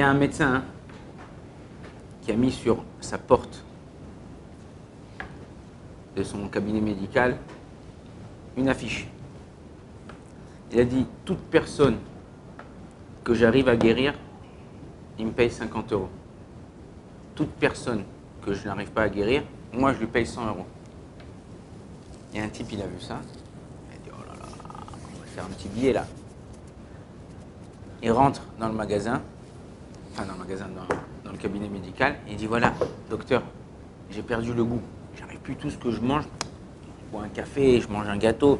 a un médecin qui a mis sur sa porte de son cabinet médical une affiche. Il a dit, toute personne que j'arrive à guérir, il me paye 50 euros. Toute personne que je n'arrive pas à guérir, moi je lui paye 100 euros. Et un type, il a vu ça. Il a dit, oh là là, on va faire un petit billet là. Il rentre dans le magasin, dans le cabinet médical, et il dit, voilà, docteur, j'ai perdu le goût. J'arrive plus tout ce que je mange. Je bois un café, je mange un gâteau,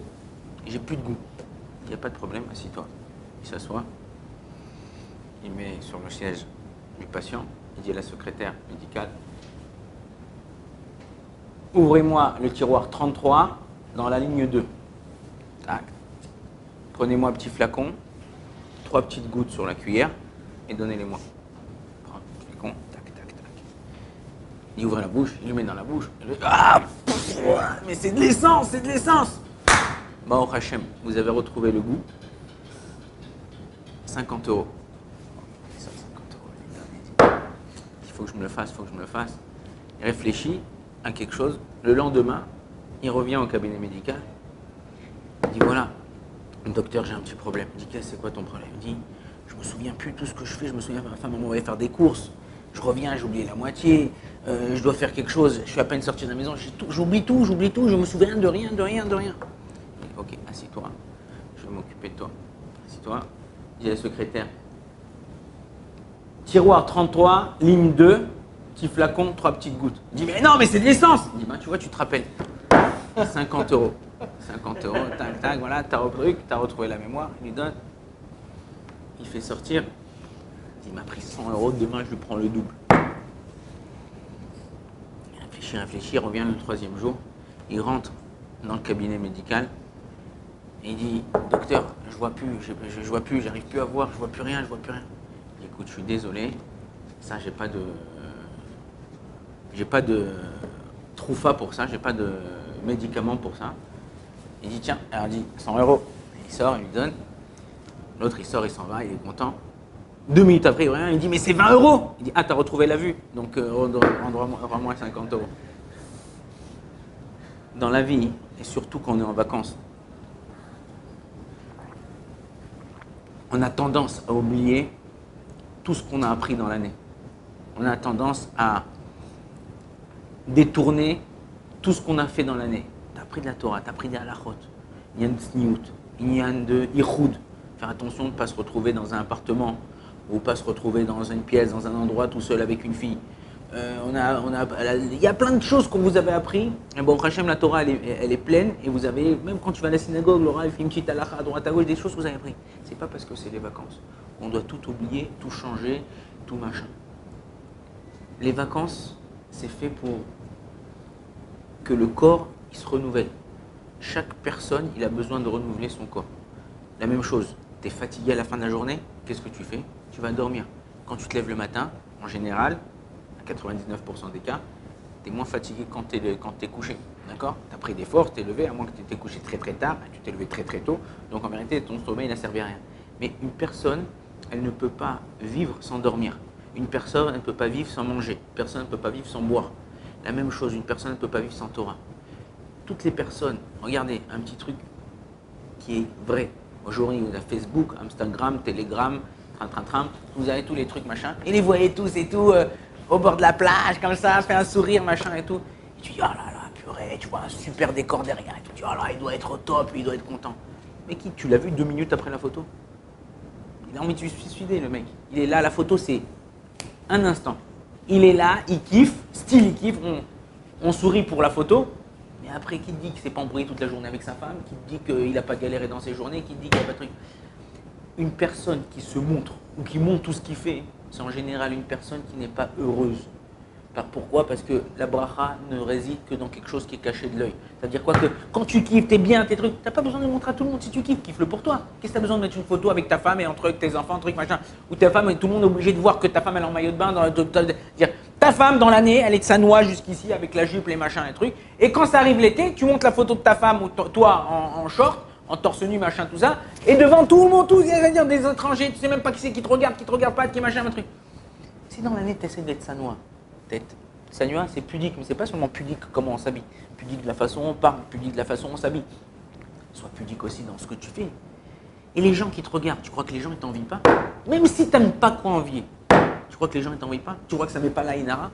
j'ai plus de goût. Il n'y a pas de problème, assis-toi. Il s'assoit. Il met sur le siège du patient. Il dit à la secrétaire médicale, ouvrez-moi le tiroir 33 dans la ligne 2. Tac. Prenez-moi un petit flacon, 3 petites gouttes sur la cuillère et donnez-les-moi. Prends le flacon, tac, tac, tac. Il ouvre la bouche, il le met dans la bouche. Ah, mais c'est de l'essence, c'est de l'essence. Baruch Hashem, vous avez retrouvé le goût. 50 euros. Il faut que je me le fasse, il faut que je me le fasse. Il réfléchit à quelque chose. Le lendemain, il revient au cabinet médical. Il dit, voilà, docteur, j'ai un petit problème. Il dit, c'est quoi ton problème? Il dit, je me souviens plus de tout ce que je fais. Je me souviens, ma femme m'a envoyé faire des courses. Je reviens, j'ai oublié la moitié. Je dois faire quelque chose. Je suis à peine sorti de la maison. J'oublie tout. Je me souviens de rien. Il dit, ok, assis-toi. Je vais m'occuper de toi. Assis-toi. Dis à la secrétaire. Tiroir 33, ligne 2, petit flacon, 3 petites gouttes. Il dit, mais non, mais c'est de l'essence. Il dit, ben, tu vois, tu te rappelles. 50 euros. 50 euros, tac, tac, voilà, t'as retrouvé la mémoire, il lui donne. Il fait sortir. Il m'a pris 100 euros, demain je lui prends le double. Il réfléchit, il revient le 3e jour. Il rentre dans le cabinet médical. Et il dit, docteur, je vois plus, j'arrive plus à voir, je vois plus rien. Écoute, je suis désolé, ça j'ai pas de troufa pour ça, j'ai pas de médicament pour ça. Il dit tiens, alors il dit 100 euros. Il sort, il lui donne. L'autre il sort, il s'en va, il est content. 2 minutes après, il revient, il dit mais c'est 20 euros. Il dit ah t'as retrouvé la vue, donc rends-moi 50 euros. Dans la vie, et surtout quand on est en vacances, on a tendance à oublier tout ce qu'on a appris dans l'année. On a tendance à détourner tout ce qu'on a fait dans l'année. Tu as appris de la Torah, tu as appris des halachot, il y a une sniout, il y a de ichoud. Faire attention de ne pas se retrouver dans un appartement ou pas se retrouver dans une pièce, dans un endroit tout seul avec une fille. Il y a plein de choses que vous avez appris. Et bon, Hachem, la Torah, elle est pleine. Et vous avez, même quand tu vas à la synagogue, Laura, il fait une petite halakha à droite à gauche, des choses que vous avez appris. C'est pas parce que c'est les vacances. On doit tout oublier, tout changer, tout machin. Les vacances, c'est fait pour que le corps, il se renouvelle. Chaque personne, il a besoin de renouveler son corps. La même chose, tu es fatigué à la fin de la journée, qu'est-ce que tu fais? Tu vas dormir. Quand tu te lèves le matin, en général, 99% des cas, tu es moins fatigué quand tu es couché. D'accord? Tu as pris des forces, tu es levé, à moins que tu t'es couché très très tard, tu t'es levé très très tôt. Donc en vérité, ton sommeil n'a servi à rien. Mais une personne, elle ne peut pas vivre sans dormir. Une personne, elle ne peut pas vivre sans manger. Une personne ne peut pas vivre sans boire. La même chose, une personne ne peut pas vivre sans Torah. Toutes les personnes, regardez, un petit truc qui est vrai. Aujourd'hui, vous avez Facebook, Instagram, Telegram, vous avez tous les trucs, machin. Et les voyez tous et tout. Au bord de la plage, comme ça, fait un sourire, machin et tout. Et tu dis, oh là là, purée, tu vois un super décor derrière. Et tu dis, oh là, il doit être au top, il doit être content. Mais qui, tu l'as vu 2 minutes après la photo? Il a envie de se suicider, le mec. Il est là, la photo, c'est un instant. Il est là, il kiffe, style, il kiffe, on sourit pour la photo. Mais après, qui te dit qu'il s'est pas embrouillé toute la journée avec sa femme? Qui te dit qu'il n'a pas galéré dans ses journées? Qui te dit qu'il n'y a pas de truc? Une personne qui se montre ou qui montre tout ce qu'il fait, c'est en général une personne qui n'est pas heureuse. Pourquoi? Parce que la bracha ne réside que dans quelque chose qui est caché de l'œil. C'est-à-dire quoi? Que quand tu kiffes, t'es bien, tes trucs, t'as pas besoin de le montrer à tout le monde. Si tu kiffes, kiffe-le pour toi. Qu'est-ce que t'as besoin de mettre une photo avec ta femme et entre tes enfants, truc machin, ou ta femme et tout le monde est obligé de voir que ta femme elle est en maillot de bain, dire ta femme dans l'année, elle est de sa noix jusqu'ici avec la jupe, les machins, les trucs. Et quand ça arrive l'été, tu montes la photo de ta femme ou toi en short, en torse nu, machin, tout ça, et devant tout le monde, tous, il va dire des étrangers, tu sais même pas qui c'est qui te regarde pas, qui machin, un truc. Si dans l'année, tu essaies d'être sanois, sanois, c'est pudique, mais c'est pas seulement pudique comment on s'habille. Pudique de la façon dont on parle, pudique de la façon dont on s'habille. Sois pudique aussi dans ce que tu fais. Et les gens qui te regardent, tu crois que les gens ne t'envient pas? Même si tu n'aimes pas quoi envier, tu crois que les gens ne t'envient pas? Tu crois que ça ne met pas la inara?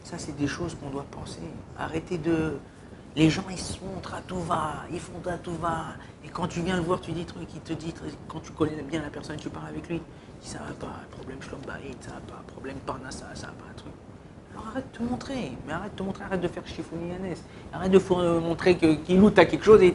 Ça, c'est des choses qu'on doit penser. Arrêtez de... Les gens, ils se montrent à tout va, ils font à tout va. Et quand tu viens le voir, tu dis truc, il te dit truc. Quand tu connais bien la personne, tu parles avec lui, il dit ça va pas, problème shlom bayit, ça va pas, problème parnassa, ça va pas, un truc. Alors arrête de te montrer, mais arrête de te montrer, arrête de faire chifouni Yannès. Arrête de montrer qu'il loue, t'as quelque chose et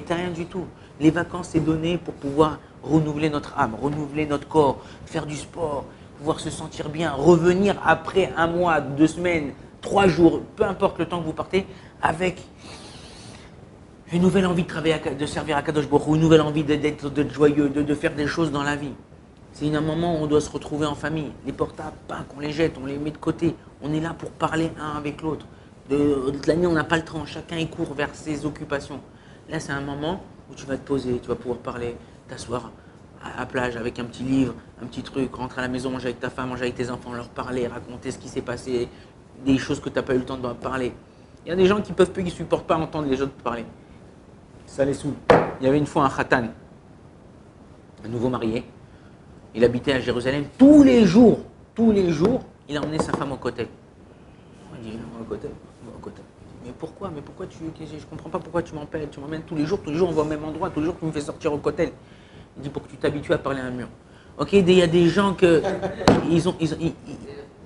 t'as rien du tout. Les vacances, c'est donné pour pouvoir renouveler notre âme, renouveler notre corps, faire du sport, pouvoir se sentir bien, revenir après 1 mois, 2 semaines, 3 jours, peu importe le temps que vous partez, avec une nouvelle envie de travailler, de servir à Kadosh Baruch Hu, une nouvelle envie d'être joyeux, de faire des choses dans la vie. C'est un moment où on doit se retrouver en famille. Les portables, pas qu'on les jette, on les met de côté. On est là pour parler un avec l'autre. De l'année, on n'a pas le temps. Chacun il court vers ses occupations. Là, c'est un moment où tu vas te poser, tu vas pouvoir parler, t'asseoir à la plage avec un petit livre, un petit truc, rentrer à la maison, manger avec ta femme, manger avec tes enfants, leur parler, raconter ce qui s'est passé, des choses que tu n'as pas eu le temps de parler. Il y a des gens qui peuvent peu, qui ne supportent pas entendre les autres parler. Ça les saoule. Il y avait une fois un khatan, un nouveau marié. Il habitait à Jérusalem. Tous les jours, il a emmené sa femme au côté. Il dit, au côté. Mais pourquoi je ne comprends pas pourquoi tu m'emmènes tous les jours, on va au même endroit, tous les jours tu me fais sortir au côté. Il dit, pour que tu t'habitues à parler à un mur. Ok, il y a des gens que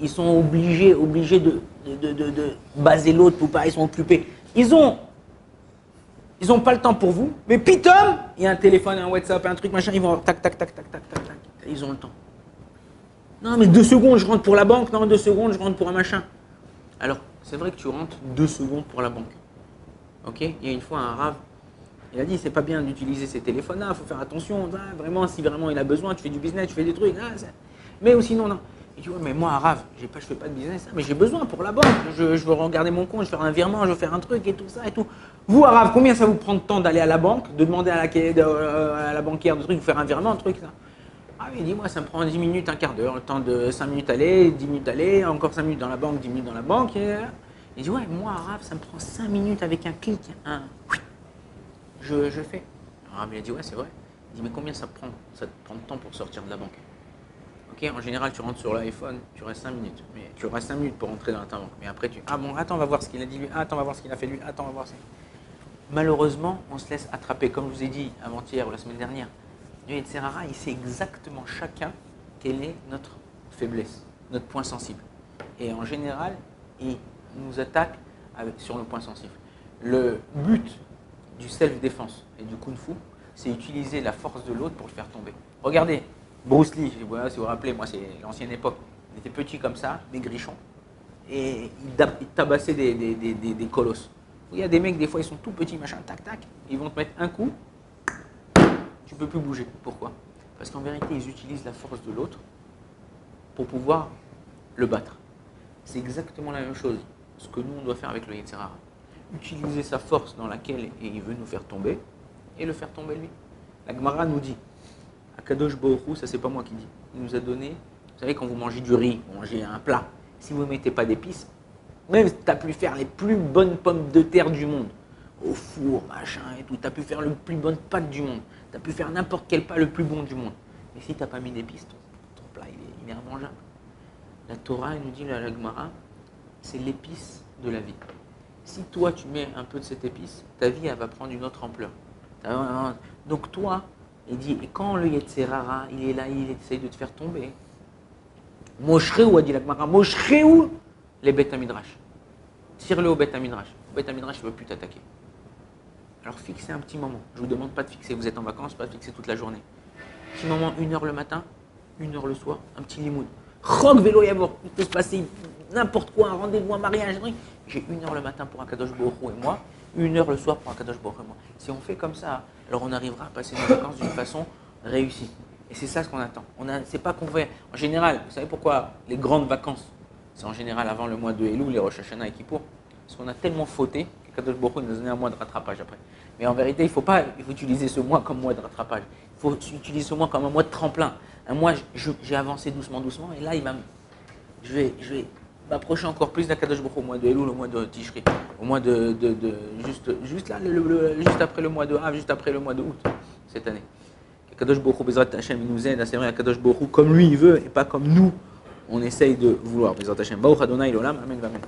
ils sont obligés de baser l'autre pour pas, ils sont occupés. Ils ont pas le temps pour vous, mais pitom, il y a un téléphone, un WhatsApp, un truc, machin, ils vont tac, ils ont le temps. Non, mais 2 secondes, je rentre pour la banque, non, 2 secondes, je rentre pour un machin. Alors, c'est vrai que tu rentres 2 secondes pour la banque. Ok, il y a une fois un rave, il a dit, c'est pas bien d'utiliser ces téléphones-là, il faut faire attention, vraiment, si vraiment il a besoin, tu fais du business, tu fais des trucs, mais aussi non. Il dit, ouais, mais moi, rave, je fais pas de business, mais j'ai besoin pour la banque, je veux regarder mon compte, je veux faire un virement, je veux faire un truc et tout ça et tout. Vous, Arabe, combien ça vous prend de temps d'aller à la banque, de demander à la banquière de truc, de faire un virement, un truc ça? Ah oui, il dit, moi, ça me prend 10 minutes, un quart d'heure, le temps de 5 minutes aller, 10 minutes aller, encore 5 minutes dans la banque, 10 minutes dans la banque. Il dit, ouais, moi, Arabe, ça me prend 5 minutes avec un clic, je fais. Arabe, il a dit, ouais, c'est vrai. Il dit, mais combien ça te prend de temps pour sortir de la banque? Ok, en général, tu rentres sur l'iPhone, tu restes 5 minutes. Mais tu restes 5 minutes pour rentrer dans ta banque. Mais après, attends, on va voir ce qu'il a dit lui. Attends, on va voir ce qu'il a fait lui. Attends, on va voir ça. Malheureusement, on se laisse attraper. Comme je vous ai dit avant-hier ou la semaine dernière, Dieu et Tserara, il sait exactement chacun quelle est notre faiblesse, notre point sensible. Et en général, il nous attaque sur le point sensible. Le but du self-défense et du kung-fu, c'est utiliser la force de l'autre pour le faire tomber. Regardez, Bruce Lee, voilà, si vous vous rappelez, moi c'est l'ancienne époque, il était petit comme ça, maigrichon, et il tabassait des colosses. Il y a des mecs, des fois ils sont tout petits, machin, tac, tac, ils vont te mettre un coup, tu ne peux plus bouger. Pourquoi? Parce qu'en vérité, ils utilisent la force de l'autre pour pouvoir le battre. C'est exactement la même chose, ce que nous on doit faire avec le Yetzer Hara. Utiliser sa force dans laquelle il veut nous faire tomber, et le faire tomber lui. La Gemara nous dit, Kadosh Baruch Hu, ça c'est pas moi qui dis, il nous a donné, vous savez quand vous mangez du riz, vous mangez un plat, si vous ne mettez pas d'épices, même si tu as pu faire les plus bonnes pommes de terre du monde, au four, machin et tout, tu as pu faire le plus bonne pâte du monde, tu as pu faire n'importe quel plat le plus bon du monde, mais si tu n'as pas mis d'épices, ton plat il est immangeable. La Torah elle nous dit, la Gemara, c'est l'épice de la vie. Si toi tu mets un peu de cette épice, ta vie elle va prendre une autre ampleur. Donc toi, il dit, et quand le Yetzer Hara, il est là, il essaye de te faire tomber. Moshreu, a dit la Gemara, Moshreu, les Beth Midrash. Tire-le au Beth Midrash. Le Beth Midrash ne veut plus t'attaquer. Alors fixez un petit moment. Je ne vous demande pas de fixer, vous êtes en vacances, pas de fixer toute la journée. Petit moment, 1 heure le matin, 1 heure le soir, un petit limoud. Chok vélo yavor, il peut se passer n'importe quoi, un rendez-vous, un mariage, un truc. J'ai 1 heure le matin pour un Kadosh Baruch Hu et moi, 1 heure le soir pour un Kadosh Baruch Hu et moi. Si on fait comme ça, alors on arrivera à passer nos vacances d'une façon réussie. Et c'est ça ce qu'on attend. C'est pas qu'on fait. En général, vous savez pourquoi les grandes vacances, c'est en général avant le mois de Elul, les Rosh Hashanah et Kippour, parce qu'on a tellement fauté que Kadosh Baruch Hu nous a donné un mois de rattrapage après. Mais en vérité, il faut utiliser ce mois comme mois de rattrapage. Il faut utiliser ce mois comme un mois de tremplin. Un mois, j'ai avancé doucement, et là, il va je vais m'approcher encore plus d'Akadosh Baruch Hu au mois de Elul, au mois de Tishri, au mois juste là, juste après le mois de Av, juste après le mois de août, cette année. Akadosh Baruch Hu, Bezrat Hashem, il nous aide à servir Akadosh Baruch Hu comme lui il veut et pas comme nous, on essaye de vouloir. Bezrat Hashem, Baruch Adonai L'Olam, Amen, Amen.